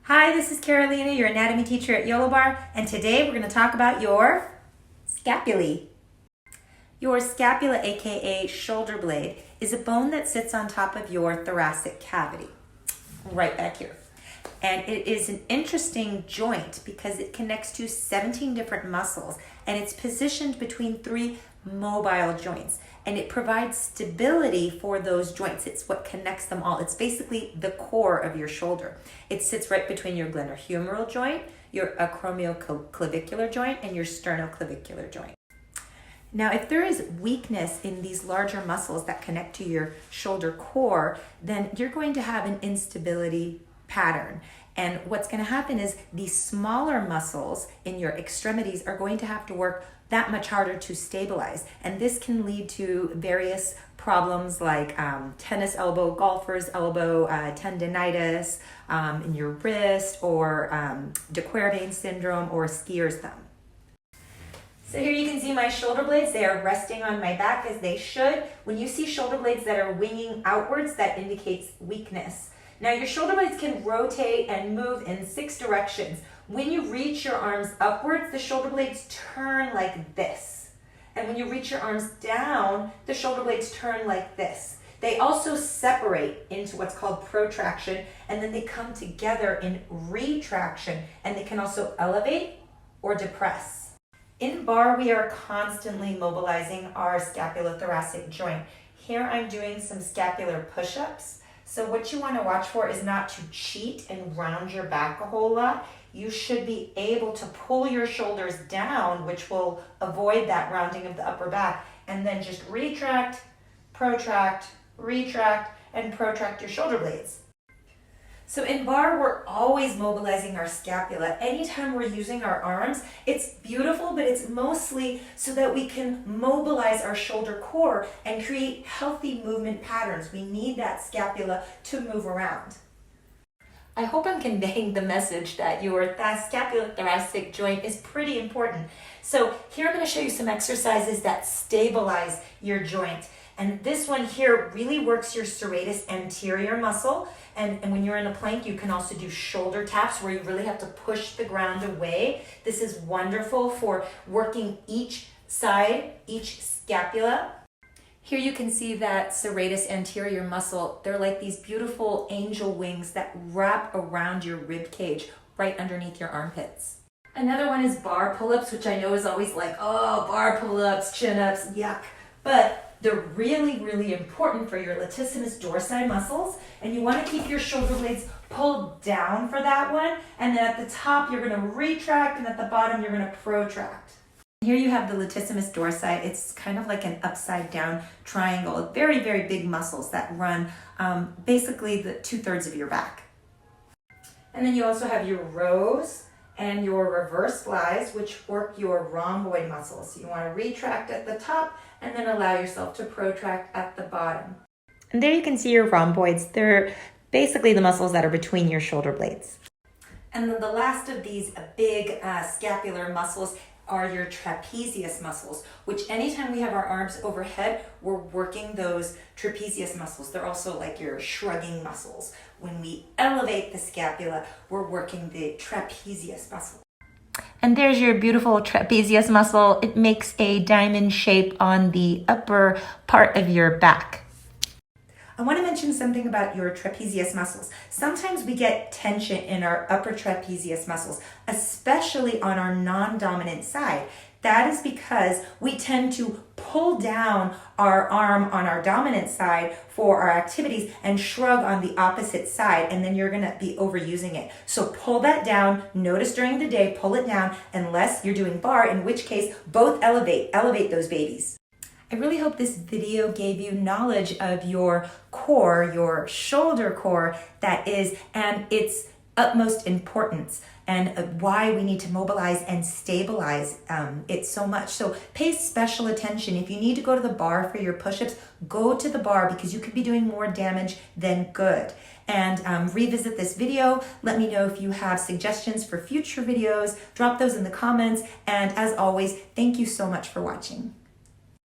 Hi, this is Carolina, your anatomy teacher at YOLO Bar, and today we're going to talk about your scapulae. Your scapula, aka shoulder blade, is a bone that sits on top of your thoracic cavity, right back here. And it is an interesting joint because it connects to 17 different muscles, and it's positioned between 3 mobile joints, and it provides stability for those joints. It's what connects them all. It's basically the core of your shoulder. It sits right between your glenohumeral joint, your acromioclavicular joint, and your sternoclavicular joint. Now, if there is weakness in these larger muscles that connect to your shoulder core, then you're going to have an instability pattern. And what's going to happen is these smaller muscles in your extremities are going to have to work that much harder to stabilize. And this can lead to various problems like tennis elbow, golfer's elbow, tendinitis in your wrist, or de Quervain syndrome, or skier's thumb. So here you can see my shoulder blades. They are resting on my back as they should. When you see shoulder blades that are winging outwards, that indicates weakness. Now your shoulder blades can rotate and move in 6 directions. When you reach your arms upwards, the shoulder blades turn like this. And when you reach your arms down, the shoulder blades turn like this. They also separate into what's called protraction, and then they come together in retraction, and they can also elevate or depress. In bar, we are constantly mobilizing our scapulothoracic joint. Here I'm doing some scapular push-ups. So what you want to watch for is not to cheat and round your back a whole lot. You should be able to pull your shoulders down, which will avoid that rounding of the upper back, and then just retract, protract, retract, and protract your shoulder blades. So in bar, we're always mobilizing our scapula. Anytime we're using our arms, it's beautiful, but it's mostly so that we can mobilize our shoulder core and create healthy movement patterns. We need that scapula to move around. I hope I'm conveying the message that your scapulothoracic joint is pretty important. So here I'm going to show you some exercises that stabilize your joint. And this one here really works your serratus anterior muscle. And when you're in a plank, you can also do shoulder taps where you really have to push the ground away. This is wonderful for working each side, each scapula. Here you can see that serratus anterior muscle. They're like these beautiful angel wings that wrap around your rib cage right underneath your armpits. Another one is bar pull-ups, which I know is always like, oh, bar pull-ups, chin-ups, yuck. But they're really, really important for your latissimus dorsi muscles, and you want to keep your shoulder blades pulled down for that one, and then at the top you're going to retract, and at the bottom you're going to protract. Here you have the latissimus dorsi. It's kind of like an upside down triangle. Very, very big muscles that run basically the 2/3 of your back. And then you also have your rows and your reverse flies, which work your rhomboid muscles. So you want to retract at the top and then allow yourself to protract at the bottom. And there you can see your rhomboids. They're basically the muscles that are between your shoulder blades. And then the last of these big scapular muscles are your trapezius muscles, which anytime we have our arms overhead, we're working those trapezius muscles. They're also like your shrugging muscles. When we elevate the scapula, we're working the trapezius muscle. And there's your beautiful trapezius muscle. It makes a diamond shape on the upper part of your back. I want to mention something about your trapezius muscles. Sometimes we get tension in our upper trapezius muscles, especially on our non-dominant side. That is because we tend to pull down our arm on our dominant side for our activities and shrug on the opposite side, and then you're going to be overusing it. So pull that down. Notice during the day, pull it down, unless you're doing bar, in which case both elevate those babies. I really hope this video gave you knowledge of your core, your shoulder core, and its utmost importance, and why we need to mobilize and stabilize it so much. So pay special attention. If you need to go to the bar for your push-ups, go to the bar, because you could be doing more damage than good. And revisit this video. Let me know if you have suggestions for future videos. Drop those in the comments. And as always, thank you so much for watching.